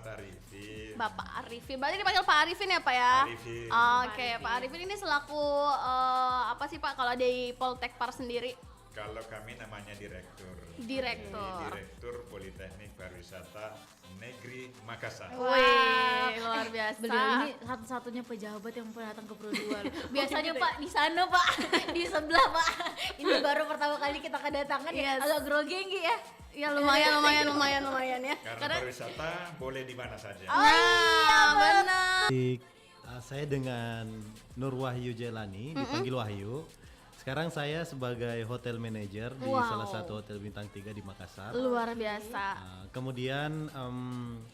Arifin. Bapak Arifin, berarti dipanggil Pak Arifin ya Pak ya? Arifin. Oke, Pak Arifin ini selaku apa sih Pak kalau di Poltekpar sendiri? Kalau kami namanya direktur. Direktur. Direktur Politeknik Pariwisata Negeri Makassar. Wih, luar biasa. Beliau ini satu-satunya pejabat yang pernah datang ke Pro 2. Biasanya Pak di sana Pak, di sebelah Pak. Ini baru pertama kali kita kedatangan ya, Yes. agak grogenggi ya. Ya lumayan ya. Karena pariwisata boleh di mana saja. Nah, benar. Saya dengan Nur Wahyu Jelani, dipanggil Wahyu. Sekarang saya sebagai hotel manager di Wow. salah satu hotel bintang 3 di Makassar. Luar biasa. Kemudian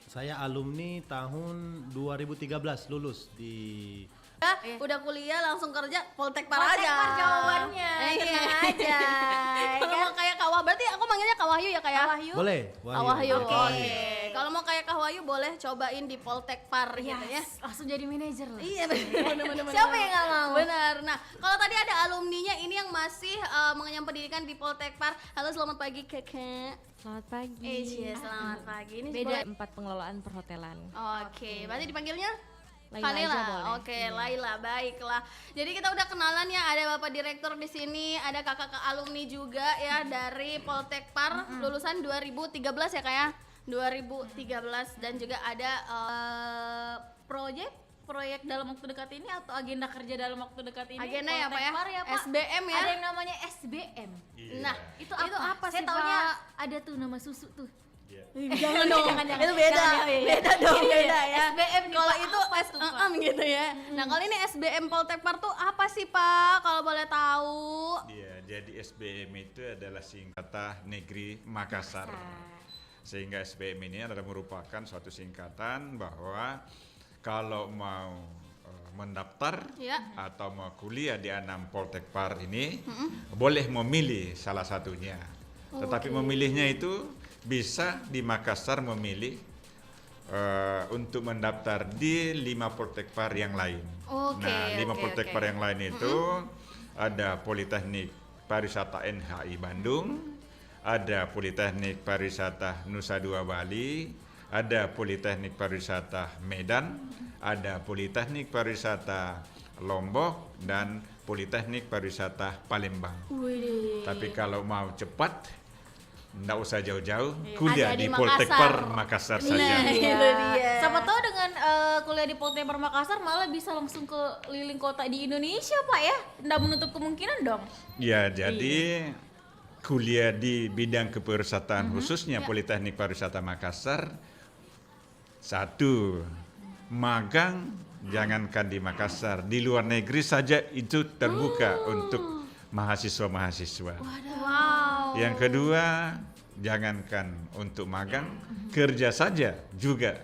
saya alumni tahun 2013 lulus di Udah kuliah langsung kerja Poltekpar aja. Poltekpar jawabannya, Iya. tenang aja. Kalau mau kayak Kak Wahyu, berarti aku manggilnya Kak Wahyu ya Kak ya? Wahyu. boleh Kak Wahyu, boleh. oke. Kalau mau kayak Kak Wahyu boleh cobain di Poltekpar gitu ya. Yes, langsung jadi manajer lah. Iya benar. Siapa yang nggak mau? Benar. Nah, kalau tadi ada alumninya ini yang masih mengenyam pendidikan di Poltekpar. Halo, selamat pagi Kakak. Selamat pagi. Iya, selamat pagi. Ini Beda. boleh- 4 pengelolaan perhotelan. Oke, berarti dipanggilnya Laila aja boleh. Oke, Laila, baiklah. Jadi kita udah kenalan ya, ada Bapak Direktur di sini, ada kakak alumni juga ya dari Poltekpar, lulusan 2013 ya Kak ya? 2013 dan juga ada proyek dalam waktu dekat ini atau agenda kerja dalam waktu dekat ini? agenda ya Pak ya? Poltekpar Pak. SBM ya? Ada yang namanya SBM. Iya. Nah, Itu apa? sih Saya taunya Pak? ada tuh nama susu tuh. Iya. Jangan dong, Jangan. itu beda, Jangan, ya. beda dong, Iya, beda ya. SBM nih, Kalau Pak, itu apa tuh, Pak? gitu ya. Nah kalau ini SBM Poltekpar tuh apa sih Pak? Kalau boleh tahu? Iya, jadi SBM itu adalah singkatan Negeri Makassar. Sehingga SBM ini adalah merupakan suatu singkatan bahwa kalau mau mendaftar Ya. atau mau kuliah di Anam Poltekpar ini boleh memilih salah satunya. Tetapi memilihnya itu bisa di Makassar memilih untuk mendaftar di 5 Poltekpar yang lain. Oke, Nah, 5 oke, Poltekpar oke. yang lain itu ada Politeknik Pariwisata NHI Bandung, ada Politeknik Pariwisata Nusa Dua Bali, ada Politeknik Pariwisata Medan, ada Politeknik Pariwisata Lombok, dan Politeknik Pariwisata Palembang. Wih. Tapi kalau mau cepat, nggak usah jauh-jauh, kuliah Ada di di Poltekpar Makassar. Makassar saja. Nah, itu dia. Siapa tahu dengan kuliah di Poltekpar Makassar malah bisa langsung ke keliling kota di Indonesia Pak ya. Nggak menutup kemungkinan dong. Ya, jadi kuliah di bidang kepariwisataan khususnya Politeknik Pariwisata Makassar, satu, magang jangankan di Makassar, di luar negeri saja itu terbuka untuk mahasiswa-mahasiswa. Wow. Yang kedua, jangankan untuk magang, kerja saja juga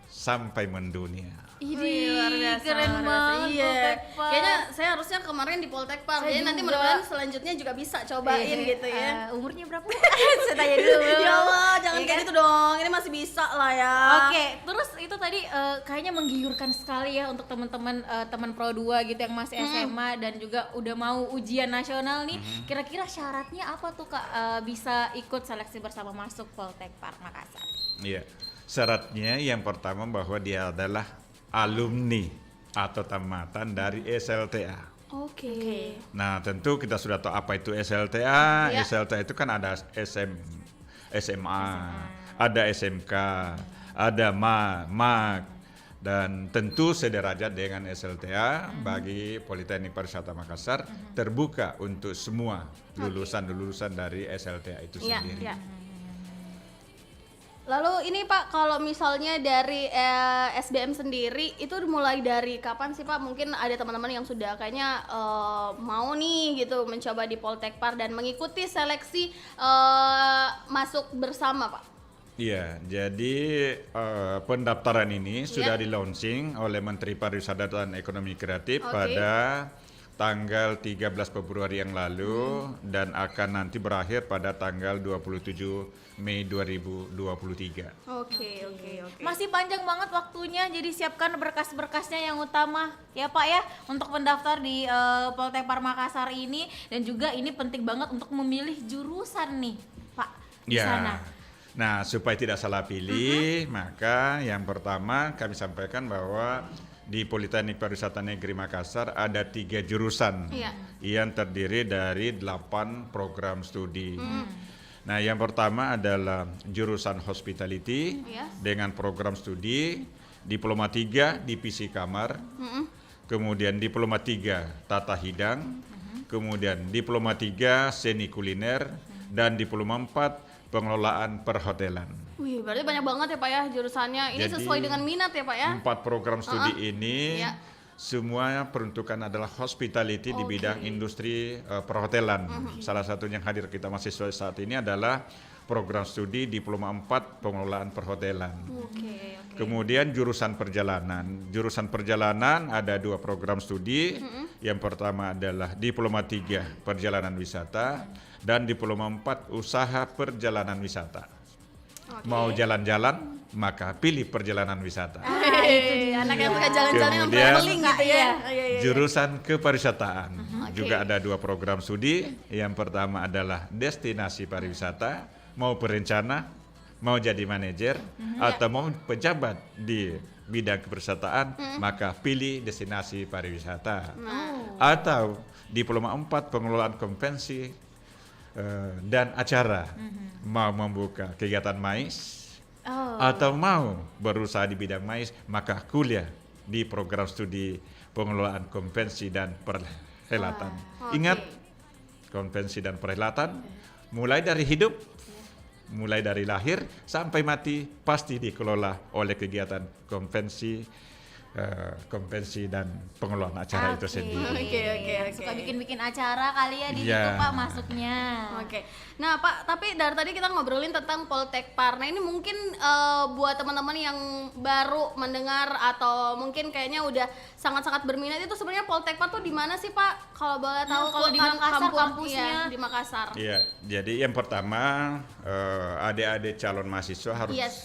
sampai mendunia. Wih, luar biasa, keren luar biasa. banget Iya. Poltekpar. Kayaknya saya harusnya kemarin di Poltekpar. Saya Jadi nanti juga. mudah-mudahan selanjutnya juga bisa cobain gitu ya. Umurnya berapa? Saya tanya dulu. Ya Allah, jangan Iya kayak kan? gitu dong. Ini masih bisa lah ya. Oke, terus itu tadi kayaknya menggiurkan sekali ya untuk teman-teman teman Pro 2 gitu yang masih SMA dan juga udah mau ujian nasional nih. Kira-kira syaratnya apa tuh Kak bisa ikut seleksi bersama masuk Poltekpar Makassar? Iya, syaratnya yang pertama bahwa dia adalah alumni atau tamatan dari SLTA. Oke. Nah, tentu kita sudah tahu apa itu SLTA. Ya. SLTA itu kan ada SMA, ada SMK, ada MAK, dan tentu sederajat dengan SLTA bagi Politeknik Pariwisata Makassar terbuka untuk semua lulusan-lulusan dari SLTA itu Iya, sendiri. iya. Lalu ini Pak, kalau misalnya dari SBM sendiri itu mulai dari kapan sih Pak? Mungkin ada teman-teman yang sudah kayaknya mau nih gitu mencoba di Poltekpar dan mengikuti seleksi masuk bersama Pak. Iya, jadi pendaftaran ini sudah Iya. di launching oleh Menteri Pariwisata dan Ekonomi Kreatif Oke. pada tanggal 13 Februari yang lalu dan akan nanti berakhir pada tanggal 27 Mei 2023. Oke. Masih panjang banget waktunya, jadi siapkan berkas-berkasnya yang utama ya Pak ya untuk mendaftar di Poltekpar Makassar ini, dan juga ini penting banget untuk memilih jurusan nih Pak di sana. Nah, supaya tidak salah pilih, maka yang pertama kami sampaikan bahwa di Politeknik Pariwisata Negeri Makassar ada 3 jurusan Iya. yang terdiri dari 8 program studi. Nah, yang pertama adalah jurusan Hospitality Yes. dengan program studi Diploma 3 Divisi Kamar, kemudian Diploma 3 Tata Hidang, kemudian Diploma 3 Seni Kuliner, dan Diploma 4 Pengelolaan Perhotelan. Wih, berarti banyak banget ya Pak ya jurusannya. Ini Jadi, sesuai dengan minat ya Pak ya? 4 program studi ini Iya. semuanya peruntukan adalah hospitality di bidang industri perhotelan. Salah satu yang hadir kita mahasiswa saat ini adalah program studi Diploma 4 Pengelolaan Perhotelan. Oke. Kemudian jurusan perjalanan. Jurusan perjalanan ada 2 program studi. Yang pertama adalah Diploma 3 Perjalanan Wisata dan Diploma 4 Usaha Perjalanan Wisata. Mau jalan-jalan, maka pilih perjalanan wisata. Itu dia, anak yang suka jalan-jalan yang Kemudian, traveling gitu ya. Jurusan kepariwisataan. Juga ada 2 program studi. Yang pertama adalah destinasi pariwisata. Mau perencana, mau jadi manajer, atau mau pejabat di bidang kepariwisataan, maka pilih destinasi pariwisata. Atau Diploma 4 Pengelolaan Konvensi dan acara. Mau membuka kegiatan MAIS atau mau berusaha di bidang MAIS, maka kuliah di program studi Pengelolaan Konvensi dan Perhelatan. Ingat, konvensi dan perhelatan mulai dari hidup, mulai dari lahir sampai mati pasti dikelola oleh kegiatan konvensi dan pengelolaan acara itu sendiri. Oke. Suka bikin-bikin acara kali ya di Iya. situ Pak masuknya. Oke. Nah Pak, tapi dari tadi kita ngobrolin tentang Poltekpar. Nah ini mungkin buat teman-teman yang baru mendengar atau mungkin kayaknya udah sangat-sangat berminat, itu sebenarnya Poltekpar tuh di mana sih Pak? Kalau boleh tahu, kalau di kan Makassar kampus- kampusnya. iya, di Makassar. Iya, jadi yang pertama adik-adik calon mahasiswa harus Yes.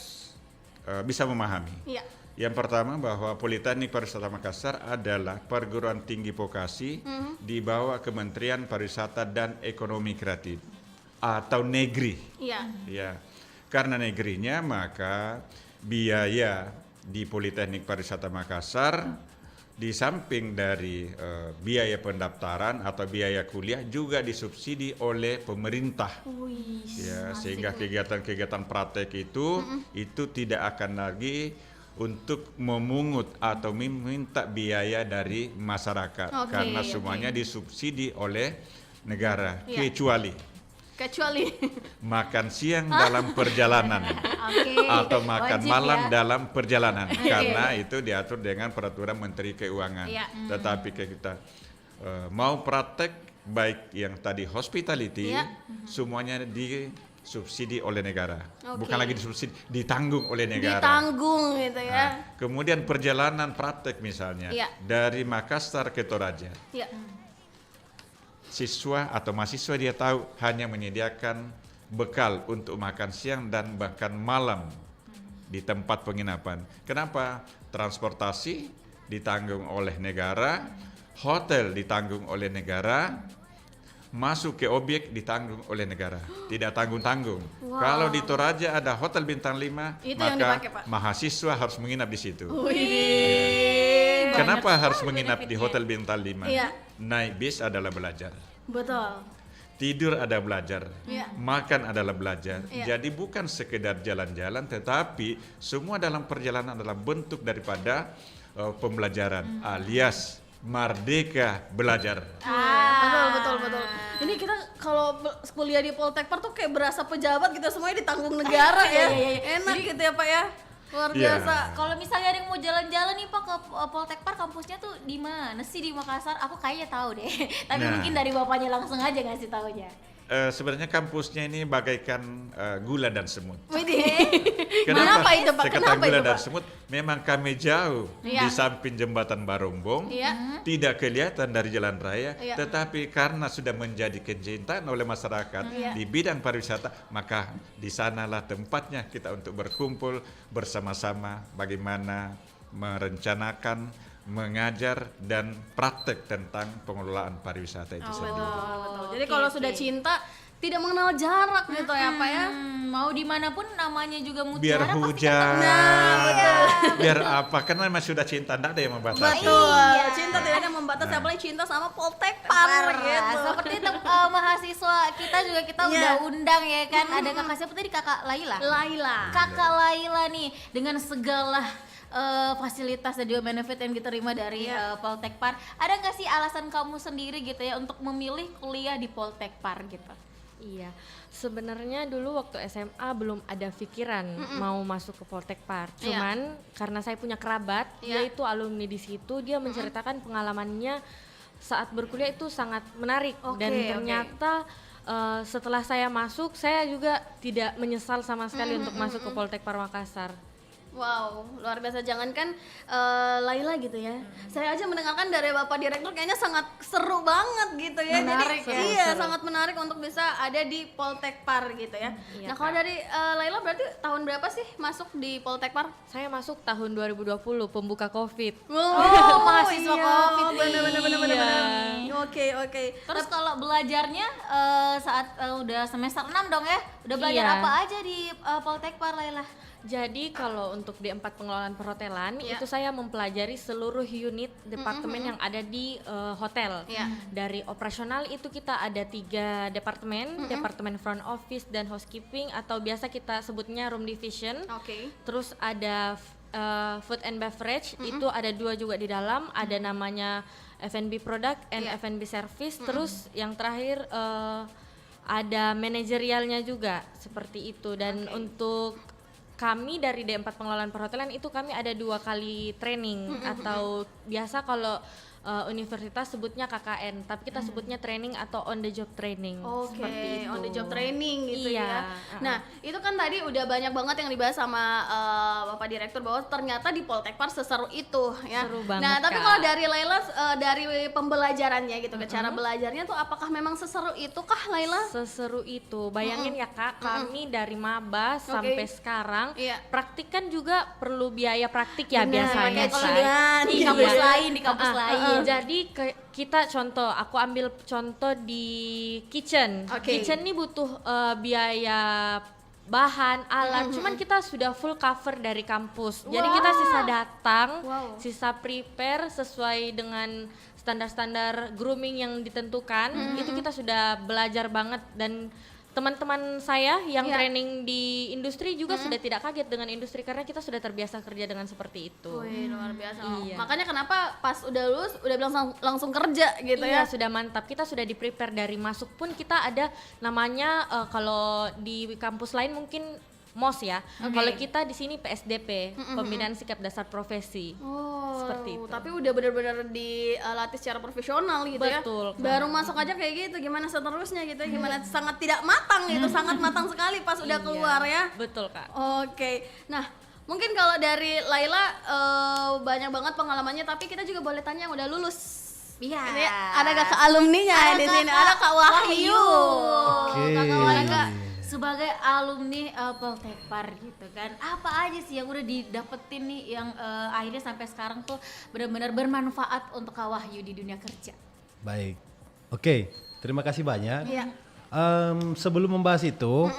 bisa memahami. Iya. Yang pertama bahwa Politeknik Pariwisata Makassar adalah perguruan tinggi vokasi di bawah Kementerian Pariwisata dan Ekonomi Kreatif atau negeri. Iya. Ya, karena negerinya maka biaya di Politeknik Pariwisata Makassar di samping dari biaya pendaftaran atau biaya kuliah juga disubsidi oleh pemerintah. Wih. Ya, sehingga kegiatan-kegiatan praktek itu tidak akan lagi untuk memungut atau meminta biaya dari masyarakat, Oke, karena oke. semuanya disubsidi oleh negara, Iya. kecuali makan siang dalam perjalanan Oke. atau makan Wajib malam ya. dalam perjalanan, karena itu diatur dengan peraturan Menteri Keuangan. Iya. Tetapi kita mau praktek baik yang tadi hospitality, Iya. semuanya disubsidi oleh negara, Oke. bukan lagi disubsidi, ditanggung oleh negara. Ditanggung gitu ya. Nah, kemudian perjalanan praktek misalnya Iya. dari Makassar ke Toraja, Iya. siswa atau mahasiswa dia tahu hanya menyediakan bekal untuk makan siang dan bahkan malam di tempat penginapan. Kenapa? Transportasi ditanggung oleh negara, hotel ditanggung oleh negara, masuk ke objek ditanggung oleh negara, tidak tanggung-tanggung. Wow. Kalau di Toraja ada hotel bintang 5, Itu yang dipakai, Pak. maka mahasiswa harus menginap di situ. Wih. Kenapa banyak harus sekali menginap di benefitnya. hotel bintang 5? Iya. Naik bis adalah belajar, Betul. tidur ada belajar, Iya. makan adalah belajar. Iya. Jadi bukan sekedar jalan-jalan, tetapi semua dalam perjalanan adalah bentuk daripada pembelajaran, alias merdeka belajar. Betul. Ini kita kalau kuliah di Poltekpar tuh kayak berasa pejabat gitu, semuanya ditanggung negara ya. Enak gitu ya Pak ya. Luar Iya. biasa. Kalau misalnya ada yang mau jalan-jalan nih Pak ke Poltekpar, kampusnya tuh di mana sih di Makassar? Aku kayaknya tahu deh. Tapi Nah. mungkin dari bapaknya langsung aja ngasih taunya. Sebenarnya kampusnya ini bagaikan gula dan semut. Widih. Kenapa? Kenapa itu, Pak? Sekatan Kenapa gula itu, dan Pak? semut, memang kami jauh Iya. di samping jembatan Barombong, Iya. tidak kelihatan dari jalan raya, Iya. tetapi karena sudah menjadi kecintaan oleh masyarakat Iya. di bidang pariwisata, maka di sanalah tempatnya kita untuk berkumpul bersama-sama bagaimana merencanakan, mengajar dan praktek tentang pengelolaan pariwisata itu sendiri. Betul. Jadi Oke, kalau oke. sudah cinta tidak mengenal jarak gitu ya Pak ya. Mau dimanapun namanya juga Biar mutiara pasti hujan, ketemu. biar apa? Karena masih sudah cinta, tidak ada yang membatasi. Betul. Cinta tidak ada membatas, apalagi cinta sama Poltekpar gitu. Seperti itu mahasiswa kita juga kita Iya. udah undang ya kan. Ada kakak siapa tadi, kakak Laila. Laila. Kakak Laila nih dengan segala fasilitas dan juga benefit yang diterima dari Poltekpar. Ada nggak sih alasan kamu sendiri gitu ya untuk memilih kuliah di Poltekpar gitu? Iya, sebenarnya dulu waktu SMA belum ada pikiran mau masuk ke Poltekpar. Iya. Cuman karena saya punya kerabat, Iya. dia itu alumni di situ, dia menceritakan pengalamannya saat berkuliah itu sangat menarik. Oke, Dan oke. ternyata setelah saya masuk, saya juga tidak menyesal sama sekali untuk masuk ke Poltekpar Makassar. Wow, luar biasa. Jangankan Laila gitu ya. Saya aja mendengarkan dari Bapak Direktur kayaknya sangat seru banget gitu ya. Menarik Jadi ya. iya, sangat menarik untuk bisa ada di Poltekpar gitu ya. Iya, Nah, kalau Kak. dari Laila berarti tahun berapa sih masuk di Poltekpar? Saya masuk tahun 2020, pembuka COVID. Oh, mahasiswa COVID nih. bener. Oke. Terus kalau belajarnya saat udah semester 6 dong ya? Udah belajar Iya. apa aja di Poltekpar Laila? Jadi kalau untuk di 4 pengelolaan perhotelan Iya. itu saya mempelajari seluruh unit departemen yang ada di hotel. Iya. Dari operasional itu kita ada 3 departemen, departemen front office dan housekeeping atau biasa kita sebutnya room division. Oke. Terus ada food and beverage itu ada 2 juga di dalam, ada namanya F&B product and Iya. F&B service. Terus yang terakhir ada manajerialnya juga seperti itu. Dan untuk kami dari D4 pengelolaan perhotelan itu kami ada 2 kali training atau biasa kalau universitas sebutnya KKN, tapi kita sebutnya training atau on the job training. Oke, Seperti itu. on the job training gitu Iya, ya. Nah, itu kan tadi udah banyak banget yang dibahas sama Bapak Direktur bahwa ternyata di Poltekpar seseru itu ya. Seru banget, Nah, tapi Kak. kalau dari Laila dari pembelajarannya gitu, cara belajarnya tuh apakah memang seseru itu kah Laila? Seseru itu. Bayangin ya Kak, kami dari maba sampai sekarang Iya. praktik kan juga perlu biaya praktik ya Benar, biasanya. pakai Say. cemilan. Di Iya. kampus lain, di kampus lain. Jadi kita contoh, aku ambil contoh di kitchen. Oke. Kitchen ini butuh biaya bahan, alat. Cuman kita sudah full cover dari kampus. Jadi kita sisa datang, Wow. sisa prepare sesuai dengan standar-standar grooming yang ditentukan. Itu kita sudah belajar banget dan teman-teman saya yang Iya. training di industri juga sudah tidak kaget dengan industri karena kita sudah terbiasa kerja dengan seperti itu. Wih, luar biasa. Iya. Makanya kenapa pas udah lulus udah bilang langsung kerja gitu Iya, ya. sudah mantap. Kita sudah di prepare dari masuk pun kita ada namanya kalau di kampus lain mungkin MOS ya. Kalau kita di sini PSDP, Pembinaan Sikap Dasar Profesi. Oh, Seperti itu. tapi udah benar-benar dilatih secara profesional gitu Betul, ya. Kak. Baru masuk aja kayak gitu, gimana seterusnya gitu ya, gimana sangat tidak matang gitu, sangat matang sekali pas udah keluar ya. Betul, Kak. Oke, nah mungkin kalau dari Laila banyak banget pengalamannya, tapi kita juga boleh tanya yang udah lulus. Iya. Ini ada kakak alumninya Ada di sini, Kakak ada Kak Wahyu. Oke. Kakak Wahyu. Sebagai alumni Poltekpar gitu kan, apa aja sih yang udah didapetin nih yang akhirnya sampai sekarang tuh benar-benar bermanfaat untuk Kak Wahyu di dunia kerja? Baik. Oke, terima kasih banyak. Iya. Sebelum membahas itu,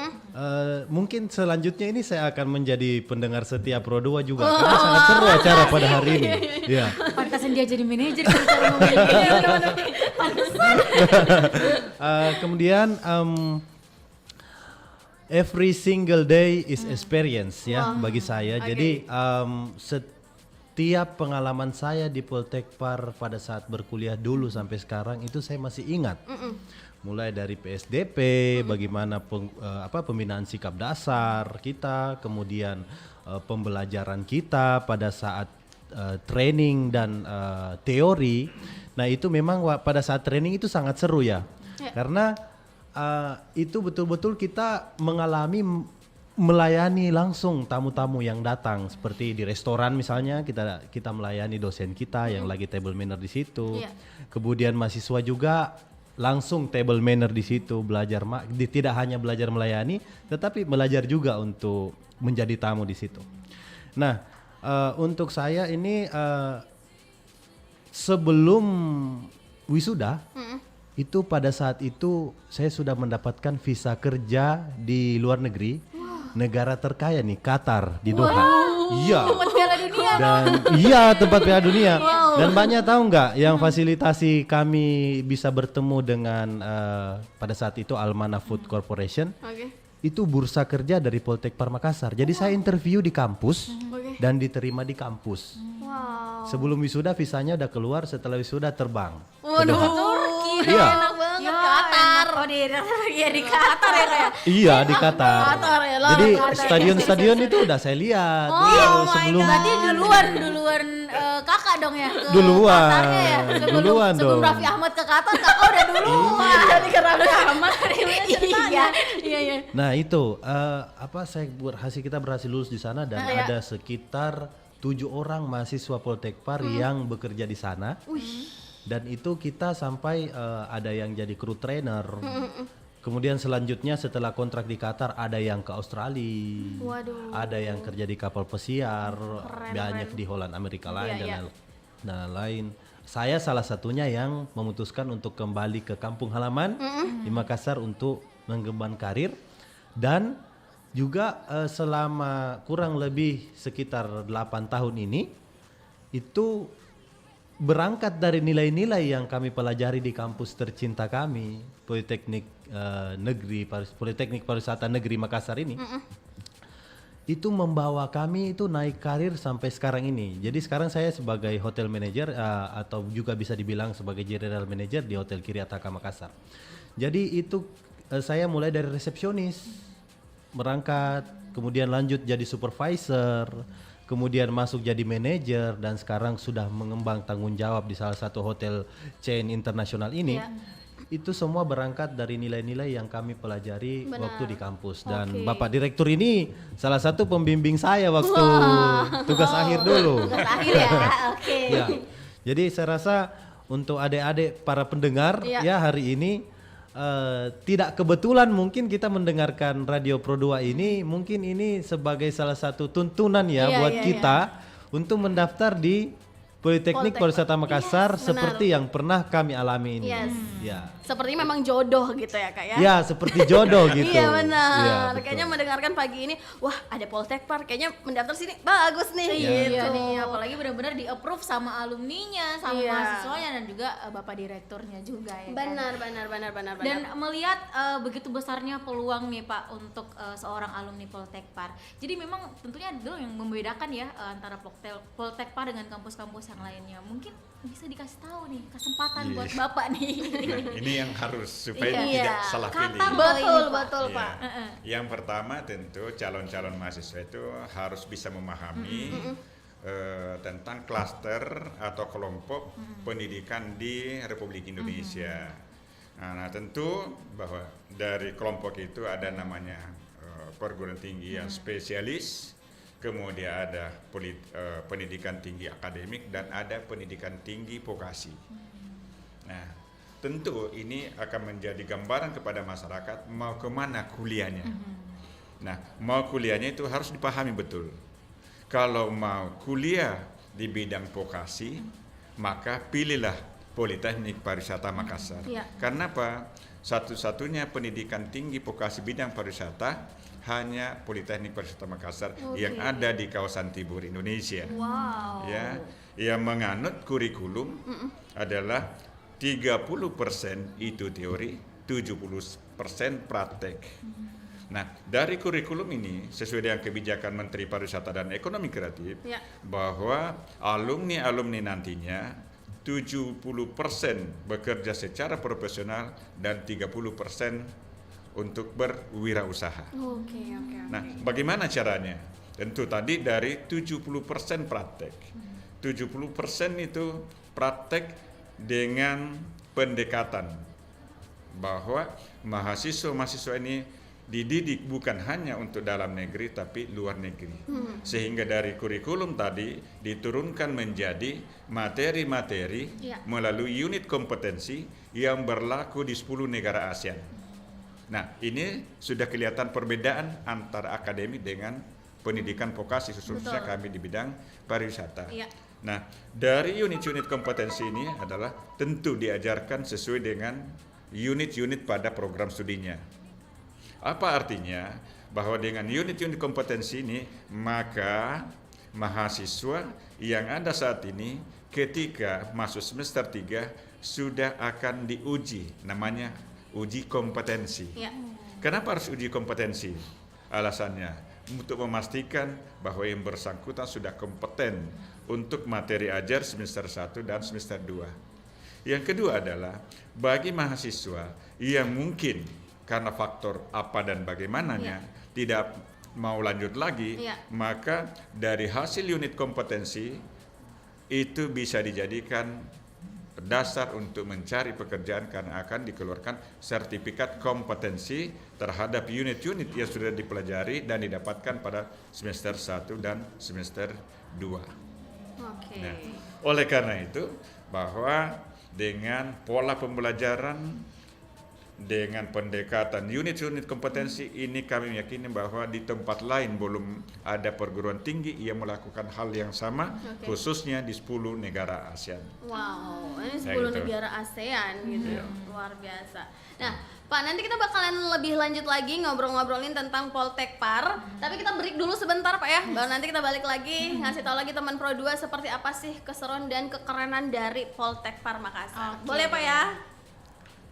mungkin selanjutnya ini saya akan menjadi pendengar setia Pro 2 juga karena sangat seru acara pada hari ini. Iya. Pantasan dia jadi manajer kalau cara ngomong gini. Pantesan. Kemudian every single day is experience ya bagi saya. Oke. Jadi setiap pengalaman saya di Poltekpar pada saat berkuliah dulu sampai sekarang itu saya masih ingat. Mulai dari PSDP, bagaimana pembinaan sikap dasar kita, kemudian pembelajaran kita pada saat training dan teori. Nah itu memang pada saat training itu sangat seru ya, karena itu betul-betul kita mengalami melayani langsung tamu-tamu yang datang, seperti di restoran misalnya kita melayani dosen kita yang lagi table manner di situ. Iya. Kemudian mahasiswa juga langsung table manner di situ, belajar tidak hanya belajar melayani tetapi belajar juga untuk menjadi tamu di situ. Nah, untuk saya ini sebelum wisuda Itu pada saat itu saya sudah mendapatkan visa kerja di luar negeri, negara terkaya nih, Qatar di Doha. Iya. Tempat Piala Dunia. Dan iya, tempat Piala Dunia. Dan banyak tahu nggak yang fasilitasi kami bisa bertemu dengan pada saat itu Almana Food Corporation. Oke. Itu bursa kerja dari Poltekpar Makassar. Jadi saya interview di kampus Oke. dan diterima di kampus. Wow. Sebelum wisuda visanya udah keluar, setelah wisuda terbang. Waduh, Turki. Iya. enak banget Ya, Qatar. enak. Oh di Qatar ya kayak. Iya di Qatar. Qatar ya lah. Jadi Qatar. stadion-stadion itu udah saya lihat Oh dulu my sebelum Berarti duluan kakak dong ya ke Duluan. Qatarnya ya. Duluan sebelum dong. Raffi Ahmad ke Qatar kakak udah duluan. Jadi ke Raffi Ahmad iya. Iya. Nah itu kita berhasil lulus di sana dan Iya. ada sekitar 7 orang mahasiswa Poltekpar yang bekerja di sana. Dan itu kita sampai ada yang jadi crew trainer. Kemudian selanjutnya setelah kontrak di Qatar ada yang ke Australia. Waduh. Ada yang kerja di kapal pesiar, banyak di Holland, Amerika lain Iya, dan lain. Saya salah satunya yang memutuskan untuk kembali ke kampung halaman di Makassar untuk mengembangkan karir dan juga selama kurang lebih sekitar 8 tahun ini itu berangkat dari nilai-nilai yang kami pelajari di kampus tercinta kami, Politeknik Pariwisata Negeri Makassar ini. Itu membawa kami itu naik karir sampai sekarang ini. Jadi sekarang saya sebagai hotel manager atau juga bisa dibilang sebagai general manager di Hotel Kiryataka Makassar. Jadi itu saya mulai dari resepsionis, berangkat, kemudian lanjut jadi supervisor, kemudian masuk jadi manajer dan sekarang sudah mengembang tanggung jawab di salah satu hotel chain internasional ini. Itu semua berangkat dari nilai-nilai yang kami pelajari waktu di kampus dan Oke. Bapak Direktur ini salah satu pembimbing saya waktu tugas akhir dulu. Tugas akhir ya. Oke. Ya. Jadi saya rasa untuk adik-adik para pendengar Iya. ya hari ini tidak kebetulan mungkin kita mendengarkan Radio Pro 2 ini, mungkin ini sebagai salah satu tuntunan ya Iya, buat iya, kita untuk mendaftar di Politeknik Pariwisata Makassar seperti yang pernah kami alami ini. Yes. Ya. Sepertinya memang jodoh gitu ya kak ya. Ya, seperti jodoh gitu. Iya benar. Iya, betul. Kayaknya mendengarkan pagi ini, wah ada Poltekpar, kayaknya mendaftar sini bagus nih. Iya gitu. nih, apalagi benar-benar di-approve sama alumninya, sama Iya. mahasiswanya dan juga Bapak Direkturnya juga ya kan? Benar. Dan melihat begitu besarnya peluang nih Pak untuk seorang alumni Poltekpar. Jadi memang tentunya dulu yang membedakan ya antara Poltekpar dengan kampus-kampus yang lainnya. Mungkin bisa dikasih tahu nih kesempatan buat Bapak nih. Nah, ini yang harus supaya Iya. tidak salah Kata pilih. Betul Iya. pak. Yang pertama tentu calon-calon mahasiswa itu harus bisa memahami tentang klaster atau kelompok pendidikan di Republik Indonesia. Nah, tentu bahwa dari kelompok itu ada namanya perguruan tinggi yang spesialis, kemudian ada pendidikan tinggi akademik dan ada pendidikan tinggi vokasi. Nah, tentu ini akan menjadi gambaran kepada masyarakat mau kemana kuliahnya. Nah, mau kuliahnya itu harus dipahami betul. Kalau mau kuliah di bidang vokasi, maka pilihlah Politeknik Pariwisata Makassar. Iya. Karena apa? Satu-satunya pendidikan tinggi vokasi bidang pariwisata hanya Politeknik Pariwisata Makassar yang ada di kawasan timur Indonesia. Wow. Ya, yang menganut kurikulum adalah 30% itu teori, 70% praktek. Nah, dari kurikulum ini sesuai dengan kebijakan Menteri Pariwisata dan Ekonomi Kreatif Ya. bahwa alumni nantinya 70% bekerja secara profesional dan 30% untuk berwirausaha. Oke. Nah, bagaimana caranya? Tentu tadi dari 70% praktek. 70% itu praktek dengan pendekatan bahwa mahasiswa-mahasiswa ini dididik bukan hanya untuk dalam negeri tapi luar negeri. Sehingga dari kurikulum tadi diturunkan menjadi materi-materi Ya. melalui unit kompetensi yang berlaku di 10 negara ASEAN. Nah, ini sudah kelihatan perbedaan antara akademik dengan pendidikan vokasi khususnya Betul. kami di bidang pariwisata. Iya. Nah, dari unit-unit kompetensi ini adalah tentu diajarkan sesuai dengan unit-unit pada program studinya. Apa artinya? Bahwa dengan unit-unit kompetensi ini, maka mahasiswa yang ada saat ini ketika masuk semester 3 sudah akan diuji, namanya uji kompetensi. Ya. Kenapa harus uji kompetensi? Alasannya untuk memastikan bahwa yang bersangkutan sudah kompeten untuk materi ajar semester 1 dan semester 2. Yang kedua adalah bagi mahasiswa yang mungkin karena faktor apa dan bagaimananya tidak mau lanjut lagi, maka dari hasil unit kompetensi itu bisa dijadikan dasar untuk mencari pekerjaan karena akan dikeluarkan sertifikat kompetensi terhadap unit-unit yang sudah dipelajari dan didapatkan pada semester 1 dan semester 2. Oke. Nah, oleh karena itu bahwa dengan pola pembelajaran dengan pendekatan unit-unit kompetensi ini kami meyakini bahwa di tempat lain belum ada perguruan tinggi yang melakukan hal yang sama, khususnya di 10 negara ASEAN. Wow, ini 10 gitu. negara ASEAN gitu. Luar biasa. Nah, Pak, nanti kita bakalan lebih lanjut lagi ngobrol-ngobrolin tentang Poltekpar. Tapi kita break dulu sebentar, Pak ya. Baru nanti kita balik lagi ngasih tahu lagi teman Pro 2 seperti apa sih keseruan dan kekerenan dari Poltekpar Makassar. Boleh, Pak ya?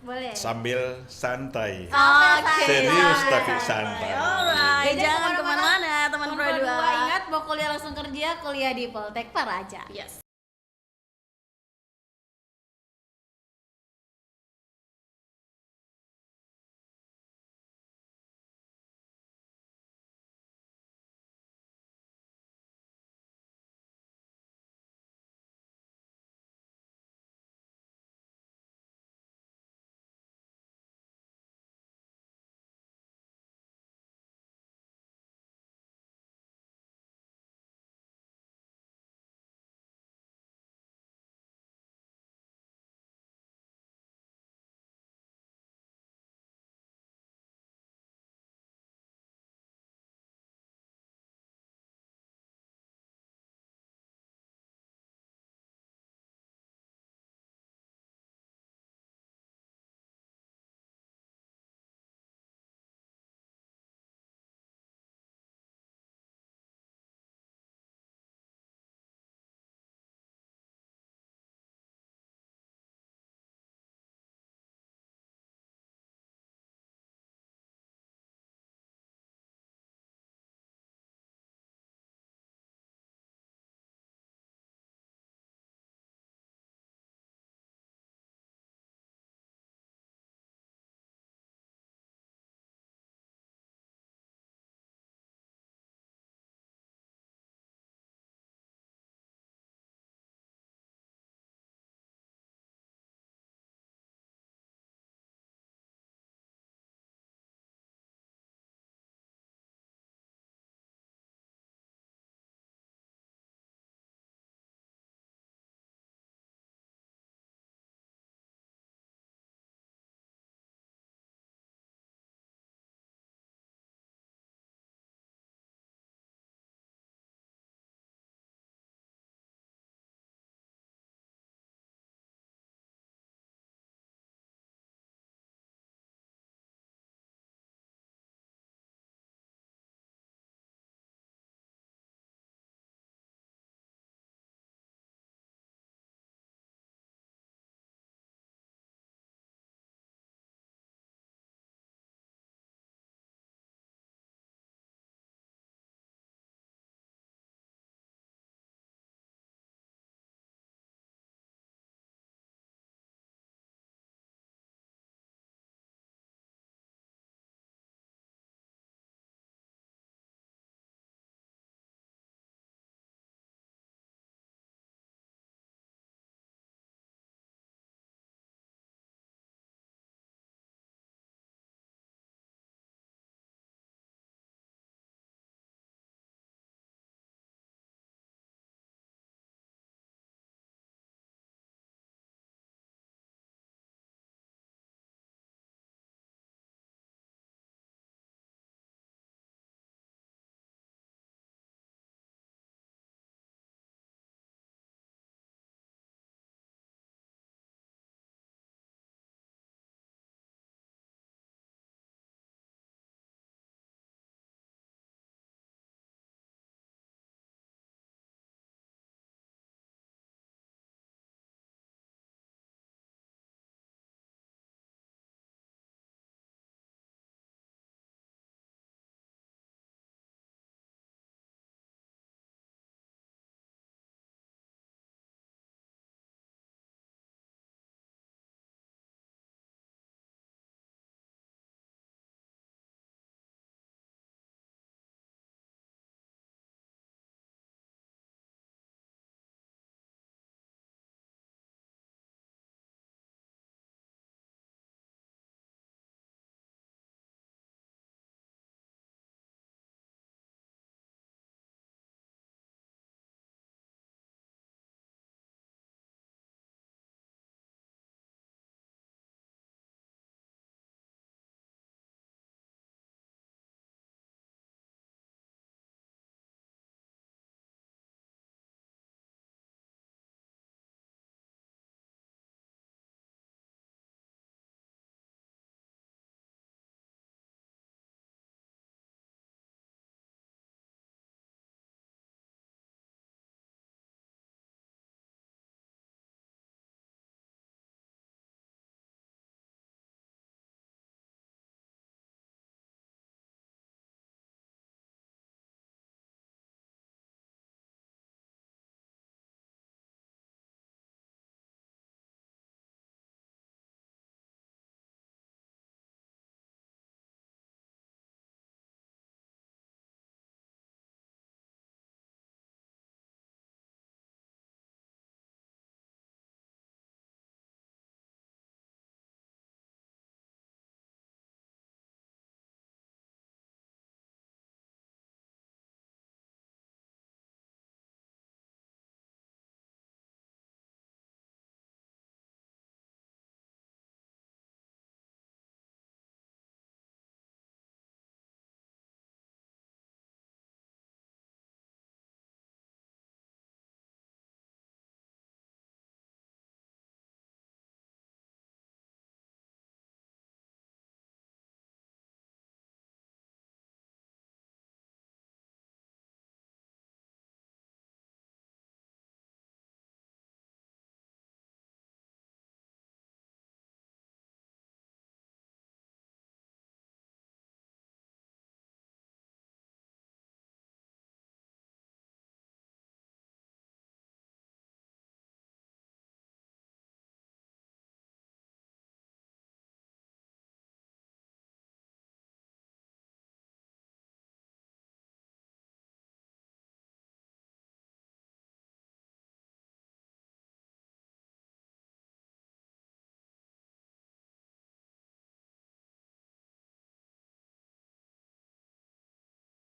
Boleh. Sambil santai. Oke. Serius tapi santai. Alright, Jadi jangan kemana-mana teman Pro 2. Ingat, mau kuliah langsung kerja, kuliah di Poltekpar aja. Yes.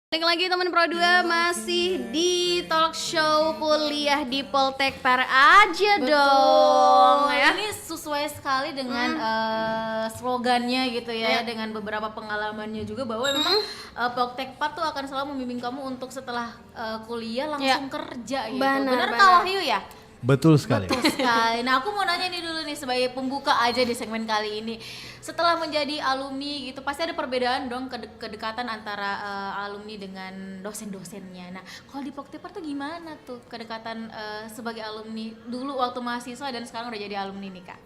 Balik lagi teman Pro 2 masih di talk show kuliah di Poltekpar aja dong ya. Ini sesuai sekali dengan slogannya gitu ya, dengan beberapa pengalamannya juga bahwa memang Poltekpar tuh akan selalu membimbing kamu untuk setelah kuliah langsung kerja gitu. Benar Kak Wahyu ya? Betul sekali. Betul sekali. Nah, aku mau nanya nih dulu nih sebagai pembuka aja di segmen kali ini. Setelah menjadi alumni gitu, pasti ada perbedaan dong kedekatan antara alumni dengan dosen-dosennya. Nah, kalau di Poltekpar tuh gimana tuh kedekatan sebagai alumni dulu waktu mahasiswa dan sekarang udah jadi alumni nih, Kak?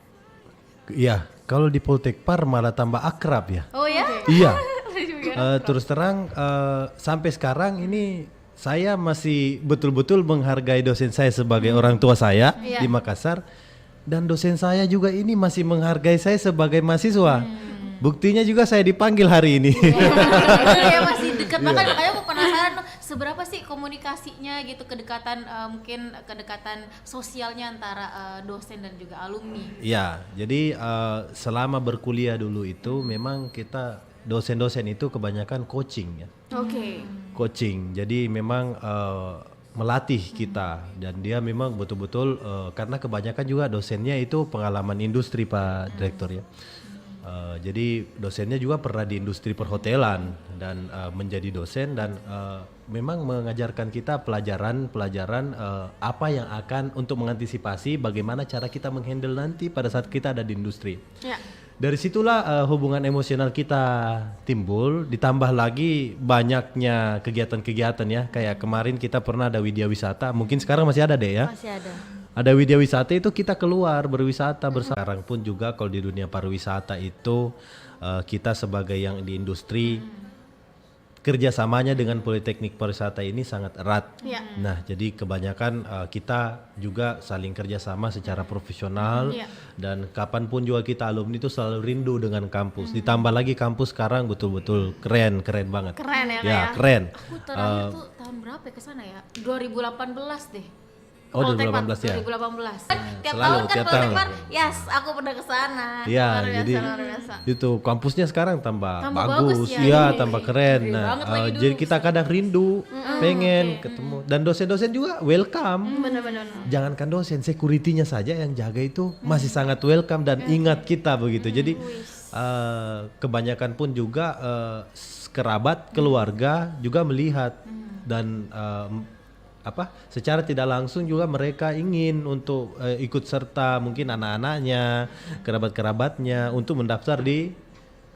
Iya, kalau di Poltekpar malah tambah akrab ya. Oh ya? Iya. Terus terang sampai sekarang ini saya masih betul-betul menghargai dosen saya sebagai orang tua saya di Makassar, dan dosen saya juga ini masih menghargai saya sebagai mahasiswa. Buktinya juga saya dipanggil hari ini. Ya masih dekat, makanya aku penasaran seberapa sih komunikasinya gitu, kedekatan mungkin kedekatan sosialnya antara dosen dan juga alumni. Ya, jadi selama berkuliah dulu itu memang kita dosen-dosen itu kebanyakan coaching ya. Oke. Coaching, jadi memang melatih kita, dan dia memang betul-betul karena kebanyakan juga dosennya itu pengalaman industri Pak Direktur ya. Jadi dosennya juga pernah di industri perhotelan dan menjadi dosen, dan memang mengajarkan kita pelajaran apa yang akan untuk mengantisipasi bagaimana cara kita menghandle nanti pada saat kita ada di industri. Ya. Dari situlah hubungan emosional kita timbul, ditambah lagi banyaknya kegiatan-kegiatan ya. Kayak kemarin kita pernah ada Widya Wisata, mungkin sekarang masih ada deh ya. Masih ada. Ada Widya Wisata itu kita keluar berwisata bersama. Sekarang pun juga kalau di dunia pariwisata itu kita sebagai yang di industri kerjasamanya dengan Politeknik Pariwisata ini sangat erat. Ya. Nah, jadi kebanyakan kita juga saling kerjasama secara profesional, dan kapanpun juga kita alumni itu selalu rindu dengan kampus. Ditambah lagi kampus sekarang betul-betul keren banget. Keren ya, Kak Ya, ya? keren. Aku terakhir tuh tahun berapa ya kesana ya? 2018 deh. Oh, Poltekpar, 2018 ya. 2018. Tiap Selalu, tahun kan tiap Poltekpar, tahun. yes, aku pernah kesana. Iya, Luar biasa, jadi luar biasa. itu kampusnya sekarang tambah bagus bagus, ya. iya, Iya, tambah iya. keren. Gede Nah, banget lagi jadi dulu. kita kadang rindu, pengen ketemu, dan dosen-dosen juga welcome. Bener-bener. Jangankan dosen, security-nya saja yang jaga itu masih sangat welcome dan ingat kita begitu. Jadi kebanyakan pun juga kerabat, keluarga juga melihat, dan secara tidak langsung juga mereka ingin untuk ikut serta, mungkin anak-anaknya, kerabat-kerabatnya untuk mendaftar di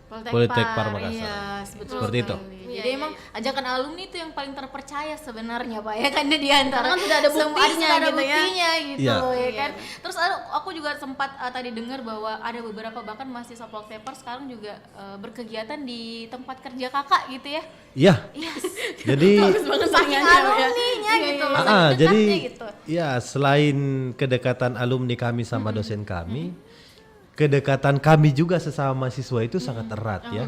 Poltekpar Makassar. Iya, betul Seperti itu. sekali. Jadi emang ajakan alumni itu yang paling terpercaya sebenarnya Pak ya kan, di antara Karena sudah ada buktinya ada gitu ya. buktinya gitu Iya. ya kan. Terus aku juga sempat tadi dengar bahwa ada beberapa bahkan mahasiswa Poltekpar sekarang juga berkegiatan di tempat kerja kakak gitu ya. Iya. Jadi Saking alumninya gitu loh, saking jadi dekatnya gitu. ya, selain kedekatan alumni kami sama dosen kami, kedekatan kami juga sesama mahasiswa itu sangat erat ya.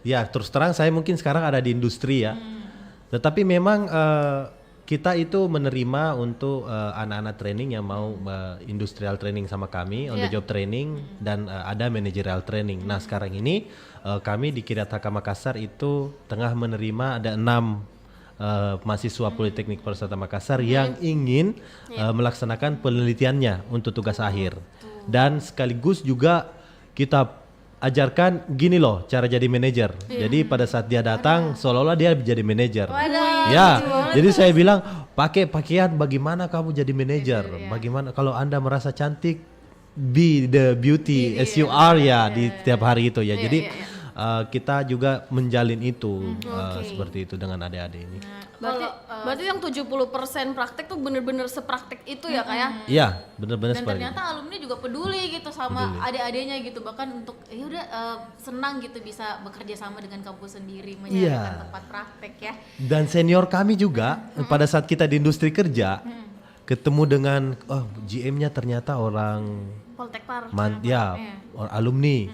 Ya, terus terang saya mungkin sekarang ada di industri ya. Tetapi memang kita itu menerima untuk anak-anak training yang mau industrial training sama kami, on the job training, dan ada managerial training. Nah, sekarang ini kami di Kirataka Makassar itu tengah menerima ada 6 mahasiswa Politeknik Pariwisata Makassar yang ingin melaksanakan penelitiannya untuk tugas akhir. Dan sekaligus juga kita ajarkan gini loh cara jadi manajer. Jadi pada saat dia datang seolah-olah dia jadi manajer. Ya, jadi saya bilang pakai pakaian bagaimana kamu jadi manajer. Bagaimana kalau Anda merasa cantik, be the beauty as you are ya di tiap hari itu ya. Jadi kita juga menjalin itu seperti itu dengan adik-adik ini. Berarti yang 70% praktek tuh bener-bener sepraktek itu ya Kak ya? Iya, benar-benar Dan seperti itu. ternyata alumni juga peduli gitu sama adik-adiknya gitu, bahkan untuk ya udah senang gitu bisa bekerja sama dengan kampus sendiri menyediakan tempat praktek ya. Dan senior kami juga pada saat kita di industri kerja ketemu dengan GM-nya ternyata orang Poltekpar. orang alumni.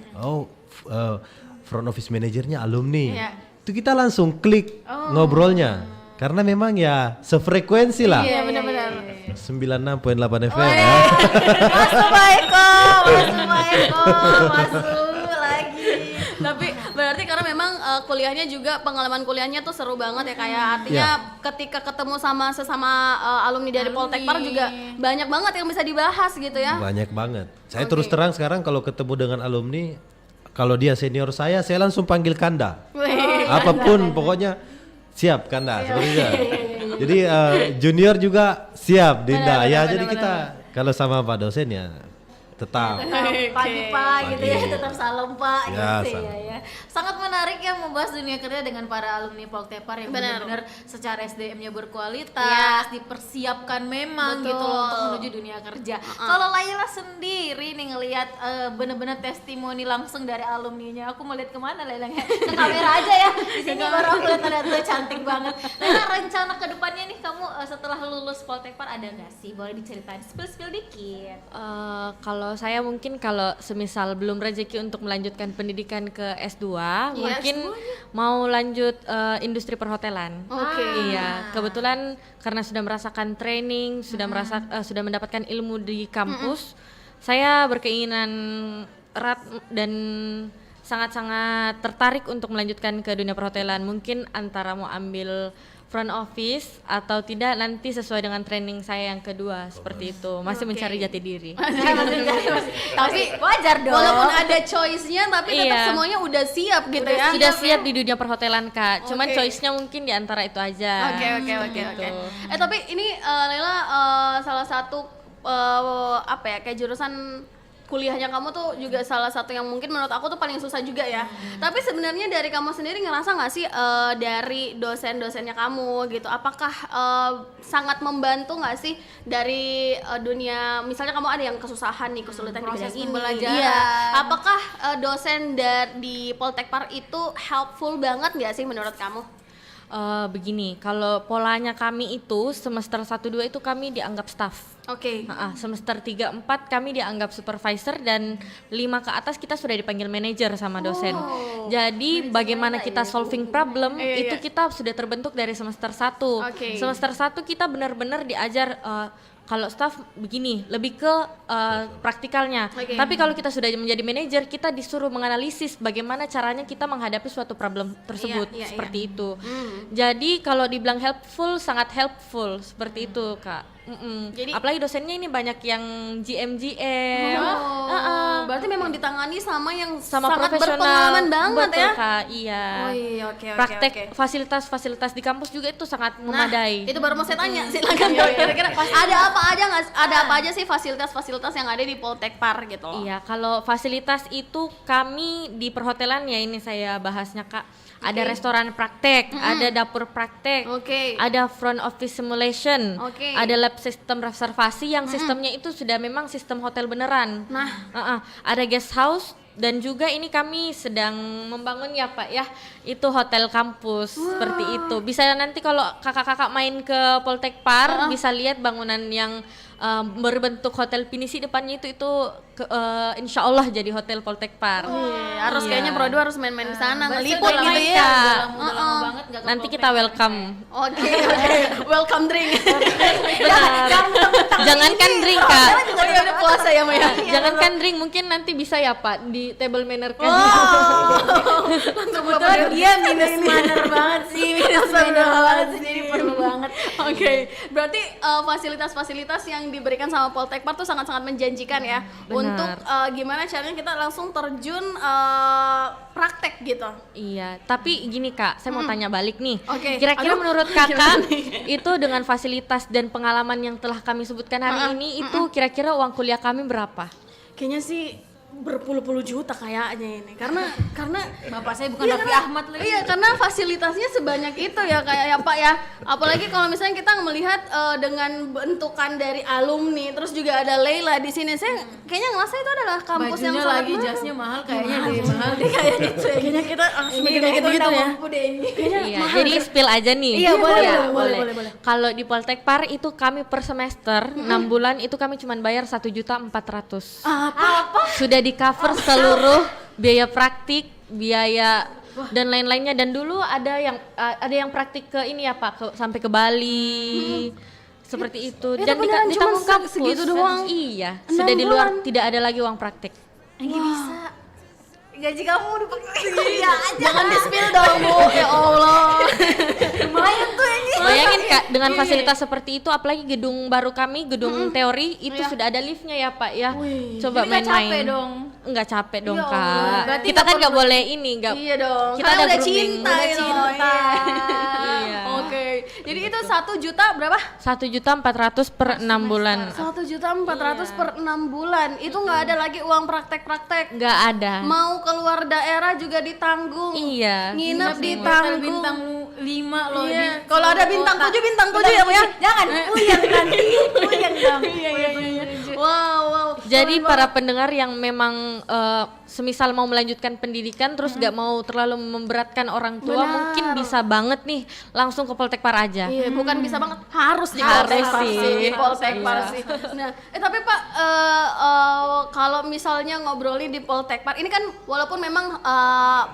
Front office manajernya alumni. Iya. Itu kita langsung klik ngobrolnya. Karena memang ya sefrekuensi lah. Iya benar-benar. 96.8 FM ya. Masuk Pak Eko, masuk lagi. Tapi berarti karena memang kuliahnya juga pengalaman kuliahnya tuh seru banget ya kayak artinya ketika ketemu sama sesama alumni dari Poltekpar juga banyak banget yang bisa dibahas gitu ya. Banyak banget. Saya terus terang sekarang kalau ketemu dengan alumni, kalau dia senior saya langsung panggil Kanda. Apapun pokoknya siap Kanda seperti itu. Jadi junior juga siap Dinda. Ya jadi kita kalau sama Pak dosen ya tetap. Pagi Pak gitu ya, tetap salam Pak Ya, gitu salam. ya. Sangat menarik ya membahas dunia kerja dengan para alumni Poltekpar yang Benar. benar-benar secara SDM-nya berkualitas, dipersiapkan memang Betul. gitu loh untuk menuju dunia kerja. Kalau Laila sendiri nih ngelihat benar-benar testimoni langsung dari alumninya, aku mau lihat kemana Laila? Ke kamera aja ya. Di sini baru aku lihat ada tuh cantik banget. Laila, rencana kedepannya nih kamu setelah lulus Poltekpar ada nggak sih? Boleh diceritain, spill dikit. Kalau saya mungkin kalau semisal belum rezeki untuk melanjutkan pendidikan ke S2, mungkin mau lanjut industri perhotelan. Oke. Iya, kebetulan karena sudah merasakan training, sudah mendapatkan ilmu di kampus, saya berkeinginan erat dan sangat-sangat tertarik untuk melanjutkan ke dunia perhotelan. Mungkin antara mau ambil front office atau tidak nanti sesuai dengan training saya yang kedua seperti itu. Masih mencari jati diri. Tapi wajar dong. walaupun ada choice-nya tapi tetap Iya. semuanya udah siap gitu ya. Sudah siap di dunia perhotelan Kak. Cuman Oke. choice-nya mungkin di antara itu aja. Oke. Gitu. Tapi ini Lela salah satu apa ya kayak jurusan kuliahnya kamu tuh juga salah satu yang mungkin menurut aku tuh paling susah juga ya. Tapi sebenarnya dari kamu sendiri ngerasa nggak sih dari dosen-dosennya kamu gitu, apakah sangat membantu nggak sih dari dunia, misalnya kamu ada yang kesusahan nih, kesulitan di Proses bidang ini, pembelajaran. iya, apakah dosen di Poltekpar itu helpful banget nggak sih menurut kamu? Begini, kalau polanya kami itu semester 1-2 itu kami dianggap staff. Oke. Semester 3-4 kami dianggap supervisor dan 5 ke atas kita sudah dipanggil manajer sama dosen. Jadi bagaimana kita solving problem itu kita sudah terbentuk dari semester 1. Oke. Semester 1 kita benar-benar diajar kalau staff begini, lebih ke praktikalnya. Oke. Tapi kalau kita sudah menjadi manajer, kita disuruh menganalisis bagaimana caranya kita menghadapi suatu problem tersebut, Iya, seperti itu. Jadi kalau dibilang helpful, sangat helpful seperti itu, Kak. Jadi- apalagi dosennya ini banyak yang GM. Berarti memang ditangani sama yang Sama sangat profesional berpengalaman banget betul, ya. Kak. Iya. Oh iya, oke. Praktek oke. fasilitas di kampus juga itu sangat Nah, memadai. itu baru mau saya tanya, silakan Dok. Kira-kira ada apa aja nggak? Ada apa aja sih fasilitas-fasilitas yang ada di Poltekpar gitu loh? Iya, kalau fasilitas itu kami di perhotelan ya ini saya bahasnya Kak. Ada restoran praktek, ada dapur praktek, Oke. ada front office simulation, Oke. ada lab sistem reservasi yang sistemnya itu sudah memang sistem hotel beneran. Nah. Ada guest house dan juga ini kami sedang membangun ya Pak ya, itu hotel kampus seperti itu. Bisa nanti kalau kakak-kakak main ke Poltekpar bisa lihat bangunan yang berbentuk hotel pinisi depannya itu insya Allah jadi hotel Poltekpar. Harus kayaknya Produ harus main-main di sana, Berarti ngeliput udah lama gitu ya, ya. udah lama banget nggak ke Nanti Poltek. kita welcome. Oke. Welcome drink. Jangankan drink Kak. Oh iya udah puasa ya Maya. Jangankan drink, mungkin nanti bisa ya Pak di table manner kan. Kebetulan dia minus manner banget sih, minus manner banget sih, jadi perlu banget. Oke, berarti fasilitas-fasilitas yang diberikan sama Poltekpar tuh sangat-sangat menjanjikan ya. Untuk gimana caranya kita langsung terjun praktek gitu. Iya, tapi gini Kak, saya mau tanya balik nih. Oke. Kira-kira Aduh, menurut Kakak itu dengan fasilitas dan pengalaman yang telah kami sebutkan hari ini itu kira-kira uang kuliah kami berapa? Kayaknya sih berpuluh-puluh juta kayaknya ini karena Bapak saya bukan Raffi Ahmad lagi. iya karena fasilitasnya sebanyak itu ya kayak ya Pak ya, apalagi kalau misalnya kita melihat dengan bentukan dari alumni terus juga ada Leila di sini, saya kayaknya ngerasa itu adalah kampus yang Bajunya sangat lagi, mahal. jasnya mahal kayaknya deh, mahal deh kayak gitu ya. Kayaknya kita harus mikir kayak gitu ya. Iya, jadi spill aja nih. Iya, boleh, Ya, boleh. Kalau di Poltekpar itu kami per semester 6 bulan itu kami cuma bayar 1.400.000. Apa? Sudah di cover seluruh biaya praktik, biaya dan lain-lainnya. Dan dulu ada yang praktik ke ini ya Pak, sampai ke Bali. Seperti itu. Itu Dan beneran ditanggung cuma kampus. segitu doang? Iya, 6 sudah di luar bulan? tidak ada lagi uang praktik. Nggak bisa. gaji kamu dipakai iya aja. Jangan di-spill dong, Bu. Ya Allah. Lumayan tuh ini. Bayangin Kak, dengan Iya. fasilitas seperti itu, apalagi gedung baru kami, gedung teori itu Iya. sudah ada liftnya ya Pak ya. Wih. Coba Jadi nggak main-main. capek dong. Enggak capek dong Ya Allah, Kak. berarti Kita nggak kan nggak perlu- boleh ini, nggak. Iya dong. Kita Karena ada udah grooming. cinta, Udah gitu. cinta. Iya. Oke. Jadi itu 1 juta berapa? 1.400.000 per 6 bulan. 1.400.000 per 6 bulan. Itu nggak ada lagi uang praktek-praktek. Nggak ada. Mau keluar daerah juga ditanggung. Iya. Nginep Hotel ditanggung. bintang 5 loh Iya. di Kalau ada bintang kota. 7 bintang 7 ya, Bu ya? Jangan, puyeng nanti. Puyeng dong. Iya. Wow. Jadi Keren para banget. pendengar yang memang semisal mau melanjutkan pendidikan terus nggak mau terlalu memberatkan orang tua, Benar. mungkin bisa banget nih langsung ke Poltekpar aja. Iya, bukan bisa banget, harus di Harus Poltekpar sih. sih, di Poltekpar Iya. sih. Nah, tapi Pak, kalau misalnya ngobrolin di Poltekpar, ini kan walaupun memang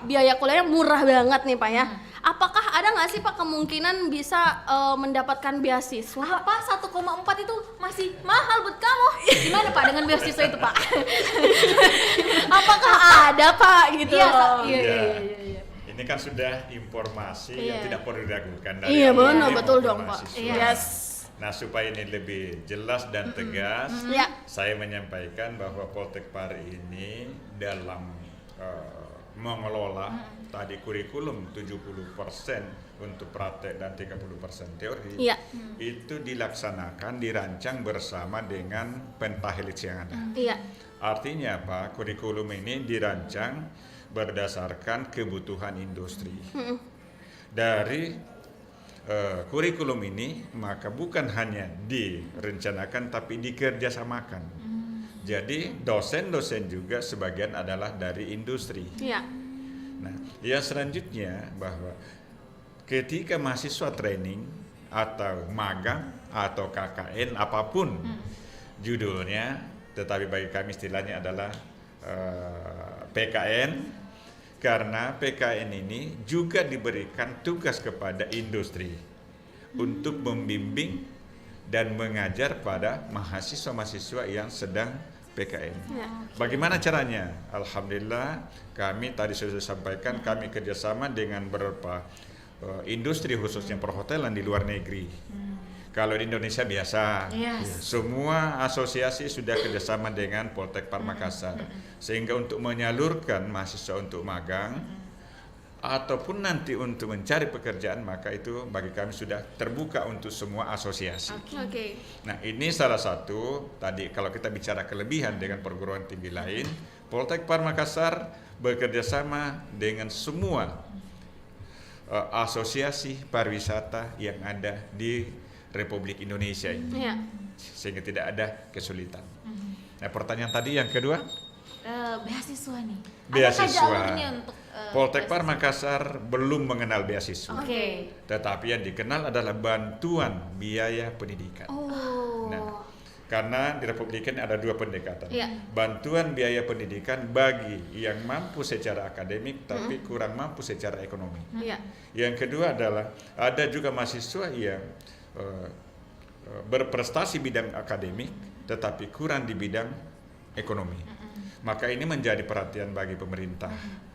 biaya kuliahnya murah banget nih Pak ya. Apakah ada nggak sih Pak kemungkinan bisa mendapatkan beasiswa? Apa 1,4 itu masih mahal buat kamu? Gimana Pak dengan beasiswa itu Pak? Apakah ada Pak gitu? Iya, loh? iya. Ini kan sudah informasi yang Iya. tidak perlu diragukan dari Iya, awal benar, tim betul maupun dong Pak. mahasiswa. Yes. Nah, supaya ini lebih jelas dan tegas, Ya. saya menyampaikan bahwa Poltekpar ini dalam mengelola tadi kurikulum 70% untuk praktek dan 30% teori. Iya. Itu dilaksanakan, dirancang bersama dengan pentahelix yang ada. Iya. Artinya apa? Kurikulum ini dirancang berdasarkan kebutuhan industri. Dari kurikulum ini maka bukan hanya direncanakan tapi dikerjasamakan. Jadi dosen-dosen juga sebagian adalah dari industri. Iya. Nah, yang selanjutnya bahwa ketika mahasiswa training atau magang atau KKN apapun judulnya, tetapi bagi kami istilahnya adalah PKN, karena PKN ini juga diberikan tugas kepada industri untuk membimbing dan mengajar pada mahasiswa-mahasiswa yang sedang PKN. Ya. Bagaimana caranya? Alhamdulillah kami tadi sudah sampaikan kami kerjasama dengan beberapa industri khususnya perhotelan di luar negeri. Kalau di Indonesia biasa, Yes. semua asosiasi sudah kerjasama dengan Poltekpar Makassar, sehingga untuk menyalurkan mahasiswa untuk magang ataupun nanti untuk mencari pekerjaan maka itu bagi kami sudah terbuka untuk semua asosiasi. Oke. Nah, ini salah satu tadi kalau kita bicara kelebihan dengan perguruan tinggi lain, Poltekpar Makassar bekerja sama dengan semua asosiasi pariwisata yang ada di Republik Indonesia ini, Iya. sehingga tidak ada kesulitan. Nah, pertanyaan tadi yang kedua, Beasiswa nih. Beasiswa. Adakah jalurnya untuk Poltekpar Makassar belum mengenal beasiswa, Oke. tetapi yang dikenal adalah bantuan biaya pendidikan. Oh. Nah, karena di Republik ini ada dua pendekatan. Iya. Bantuan biaya pendidikan bagi yang mampu secara akademik tapi kurang mampu secara ekonomi. Iya. Yang kedua adalah ada juga mahasiswa yang berprestasi bidang akademik tetapi kurang di bidang ekonomi. Maka ini menjadi perhatian bagi pemerintah.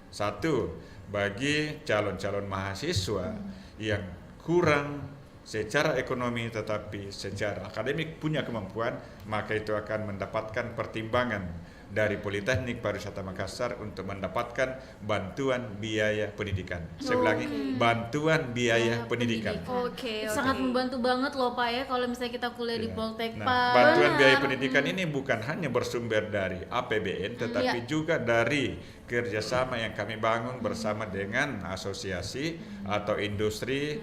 Satu, bagi calon-calon mahasiswa yang kurang secara ekonomi tetapi secara akademik punya kemampuan, maka itu akan mendapatkan pertimbangan dari Politeknik Pariwisata Makassar untuk mendapatkan bantuan biaya pendidikan. Saya ulangi, bantuan biaya pendidikan. Oke. Sangat membantu banget loh Pak ya kalau misalnya kita kuliah di Ya. Poltekpar. Nah, bantuan biaya pendidikan ini bukan hanya bersumber dari APBN, tetapi juga dari kerjasama yang kami bangun bersama dengan asosiasi atau industri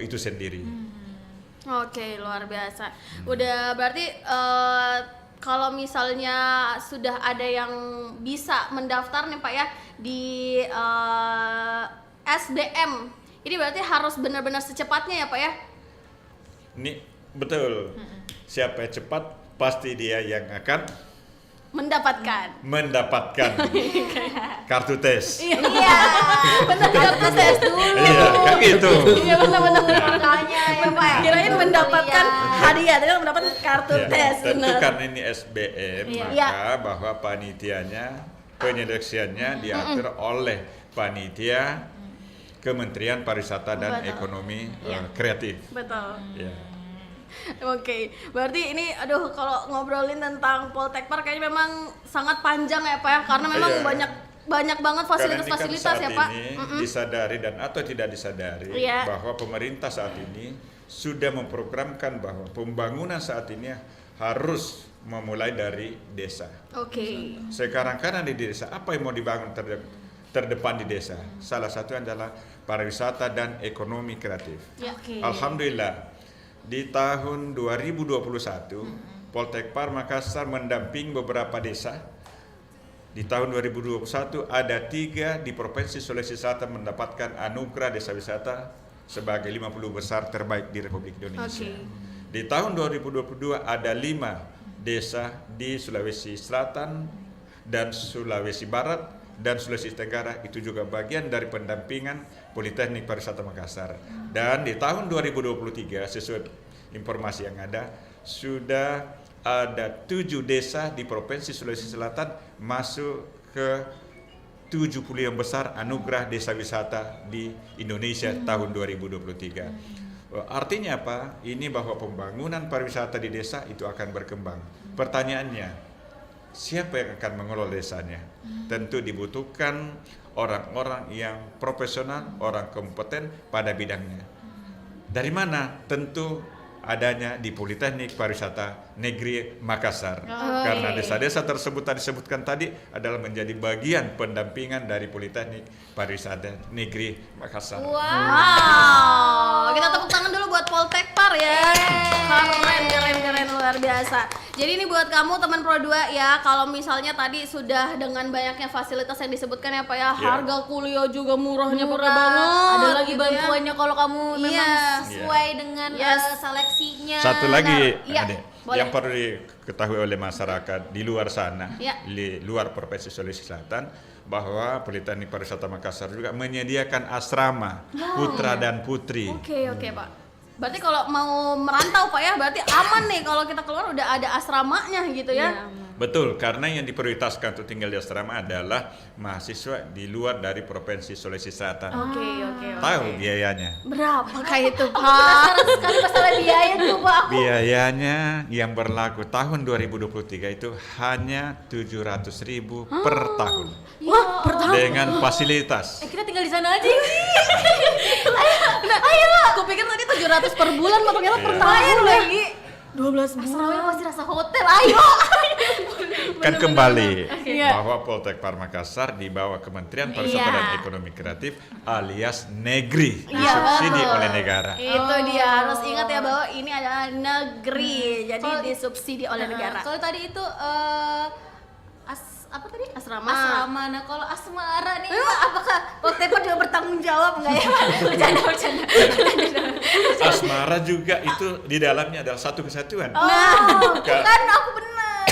itu sendiri. Oke, luar biasa. Udah berarti kalau misalnya sudah ada yang bisa mendaftar nih Pak ya di SBM, ini berarti harus benar-benar secepatnya ya Pak ya? Ini betul. Siapa yang cepat pasti dia yang akan mendapatkan kartu tes. Iya, benar-benar tes dulu. Iya, kan gitu. Iya benar-benar. Makanya ya Pak. Kirain mendapatkan hadiah, tapi mendapatkan kartu Ya, tes. tentu Benar. karena ini SBM, Iya. maka bahwa panitianya penyeleksiannya diatur oleh panitia Kementerian Pariwisata dan Betul. Ekonomi Iya. Kreatif. Betul. Ya. Oke, berarti ini aduh kalau ngobrolin tentang Poltekpar kayaknya memang sangat panjang ya Pak ya, karena memang Iya. banyak banget Karena ini kan fasilitas-fasilitas saat ya Pak. ini disadari dan atau tidak disadari Iya. bahwa pemerintah saat ini sudah memprogramkan bahwa pembangunan saat ini harus memulai dari desa. Oke. Sekarang karena di desa apa yang mau dibangun terdepan di desa? Salah satu adalah pariwisata dan ekonomi kreatif. Ya. Oke. Alhamdulillah di tahun 2021 Poltekpar Makassar mendamping beberapa desa. Di tahun 2021 ada 3 di Provinsi Sulawesi Selatan mendapatkan anugerah desa wisata sebagai 50 besar terbaik di Republik Indonesia. Oke. Di tahun 2022 ada 5 desa di Sulawesi Selatan dan Sulawesi Barat dan Sulawesi Tenggara itu juga bagian dari pendampingan Politeknik Pariwisata Makassar. Dan di tahun 2023 sesuai informasi yang ada sudah ada 7 desa di Provinsi Sulawesi Selatan masuk ke 70 yang besar anugerah desa wisata di Indonesia tahun 2023. Artinya apa? Ini bahwa pembangunan pariwisata di desa itu akan berkembang. Pertanyaannya, siapa yang akan mengelola desanya? Tentu dibutuhkan orang-orang yang profesional, orang kompeten pada bidangnya. Dari mana? Tentu adanya di Politeknik Pariwisata Negeri Makassar. Karena desa-desa tersebut tadi disebutkan tadi adalah menjadi bagian pendampingan dari Politeknik Pariwisata Negeri Makassar. Wow, kita tepuk tangan dulu buat Poltekpar ya. Keren luar biasa. Jadi ini buat kamu teman Pro 2 ya, kalau misalnya tadi sudah dengan banyaknya fasilitas yang disebutkan ya Pak ya, harga kuliah juga murahnya pakai banget. Ada lagi gitu ya. bantuannya kalau kamu memang Iya. sesuai dengan Yes. seleksinya. Satu lagi, Iya, Adek, boleh. yang perlu diketahui oleh masyarakat di luar sana, Iya. di luar Provinsi Sulawesi Selatan, bahwa Politeknik Pariwisata Makassar juga menyediakan asrama putra dan putri. Oke Pak. Berarti kalau mau merantau Pak ya, berarti aman nih kalau kita keluar udah ada asramanya gitu ya. Betul, karena yang diprioritaskan untuk tinggal di asrama adalah mahasiswa di luar dari Provinsi Sulawesi Selatan. Oke. Tahu biayanya? Berapa kayak itu Pak? Penasaran sekali masalah biaya tuh Pak. Biayanya yang berlaku tahun 2023 itu hanya 700.000 per tahun. Wah, per tahun. Dengan fasilitas. Kita tinggal di sana aja. Ayo, aku pikir tadi 700 per bulan, Pak, ternyata per tahun lagi. 12 bulan. Asramanya pasti rasa hotel. Ayo. Kan kembali Iya. bahwa Poltekpar Makassar di bawah Kementerian Pariwisata Iya. dan Ekonomi Kreatif alias negeri Iya, disubsidi betul. oleh negara. Itu dia, harus ingat ya bahwa ini adalah negeri, jadi Kalau- disubsidi oleh negara. Kalau tadi itu apa tadi? Asrama. Asrama. Nah, kalau asmara nih, Pak, apakah Poltekpar juga bertanggung jawab enggak ya? Bercanda. Asmara juga itu di dalamnya adalah satu kesatuan. Kan aku benar.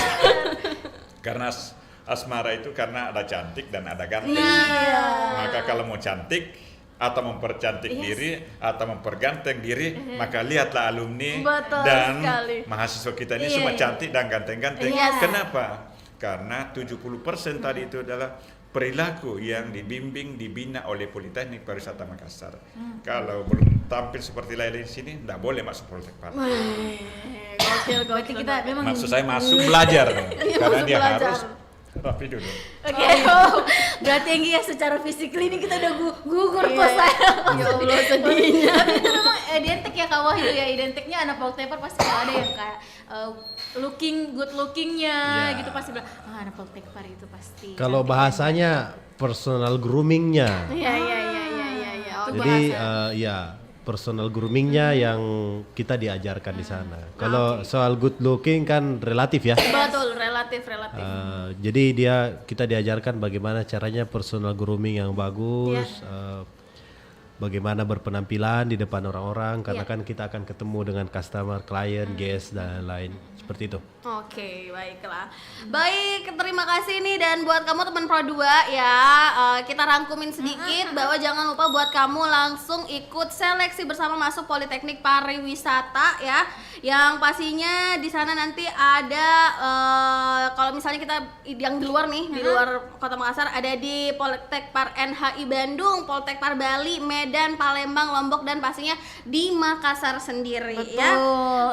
Karena asmara itu karena ada cantik dan ada ganteng. Iya. Maka kalau mau cantik atau mempercantik diri atau memperganteng diri, maka lihatlah alumni Betul dan sekali. mahasiswa kita ini Iya, semua iya. cantik dan ganteng-ganteng. Yes. Kenapa? Karena 70% tadi itu adalah perilaku yang dibimbing, dibina oleh Politeknik Pariwisata Makassar. Kalau belum tampil seperti lain di sini, tidak boleh masuk Poltekpar. Gokil. Berarti kita memang Maksud saya masuk belajar, karena masuk dia belajar. harus rapi dulu. Oke, berarti yang ya secara fisik ini kita udah gugur Iya. kok saya. Ya Allah, sedihnya. Tapi itu memang identik ya Kak Wahyu ya, identiknya anak Poltekpar pasti kalau ada yang kayak good lookingnya Iya. gitu pasti bilang, anak Poltekpar itu pasti. Kalau cantik." bahasanya personal groomingnya. Iya. Oh, Jadi bahasa. ya personal groomingnya yang kita diajarkan di sana. Kalau soal good looking kan relatif ya. Betul, relatif. Jadi kita diajarkan bagaimana caranya personal grooming yang bagus. bagaimana berpenampilan di depan orang-orang karena kan kita akan ketemu dengan customer, klien, guest dan lain seperti itu. Oke, baiklah. Baik, terima kasih nih, dan buat kamu teman Pro 2 ya, kita rangkumin sedikit bahwa jangan lupa buat kamu langsung ikut seleksi bersama masuk Politeknik Pariwisata ya. Yang pastinya di sana nanti ada kalau misalnya kita yang di luar nih, di luar Kota Makassar, ada di Poltekpar NHI Bandung, Poltekpar Bali, Medan, Palembang, Lombok, dan pastinya di Makassar sendiri. Betul. Ya.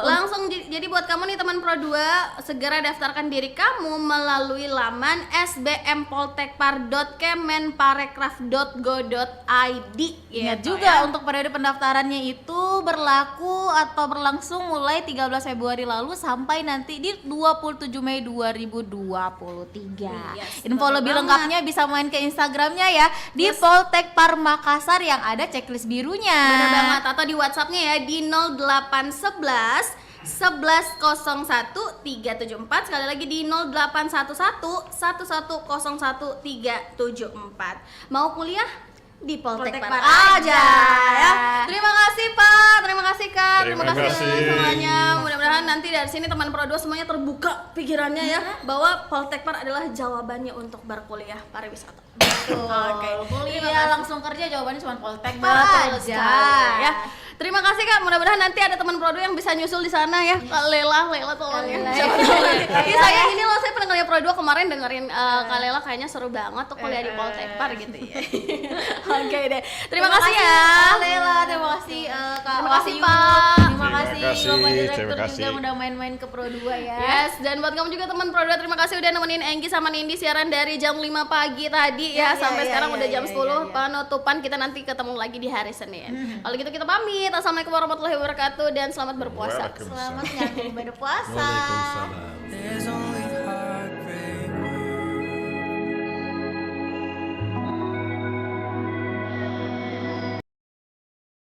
Langsung jadi buat kamu nih teman Pro 2, segera daftarkan diri kamu melalui laman sbmpolitekpar.kemenparekraf.go.id. Ingat gitu juga ya. untuk periode pendaftarannya itu berlaku atau berlangsung mulai 13 Februari lalu sampai nanti di 27 Mei 2023. Yes, Info betul lebih banget. lengkapnya bisa main ke Instagramnya ya di Poltekpar Makassar yang ada checklist birunya. Bener banget, atau di WhatsApp-nya ya di 0811 1101 374, sekali lagi di 0811 1101 374. Mau kuliah di Poltekpar Poltekpar aja ya. Terima kasih Pak, terima kasih Kak, Terima kasih kasih. semuanya. Mudah-mudahan nanti dari sini teman Pro 2 semuanya terbuka pikirannya ya bahwa Poltekpar adalah jawabannya untuk berkuliah pariwisata. Oke, Kuliah langsung kerja jawabannya cuma Poltekpar Betul aja. sekali, ya. Terima kasih Kak, mudah-mudahan nanti ada teman Pro 2 yang bisa nyusul di sana ya. Kak Lela tolong ya. Siapa tahu nanti. Ini saya ini loh, saya pernah kuliah Pro 2 kemarin, dengerin Kak Lela kayaknya seru banget tuh kuliah di Poltekpar gitu ya. Oke deh. Terima kasih ya. Kak Lela, terima kasih Kak Terima kasih, Wahyu. Pak. Terima Terima kasih kasih, Bapak Direktur terima juga kasih. udah main-main ke Pro 2 ya. Yes, dan buat kamu juga teman Pro 2, terima kasih udah nemenin Enggi sama Nindi siaran dari jam 5 pagi tadi ya, sampai sekarang udah jam 10 penutupan. Kita nanti ketemu lagi di hari Senin. Kalau gitu kita pamit. Assalamualaikum warahmatullahi wabarakatuh dan selamat berpuasa. Waalaikumsalam. Selamat menyambut berpuasa. Waalaikumsalam. There's only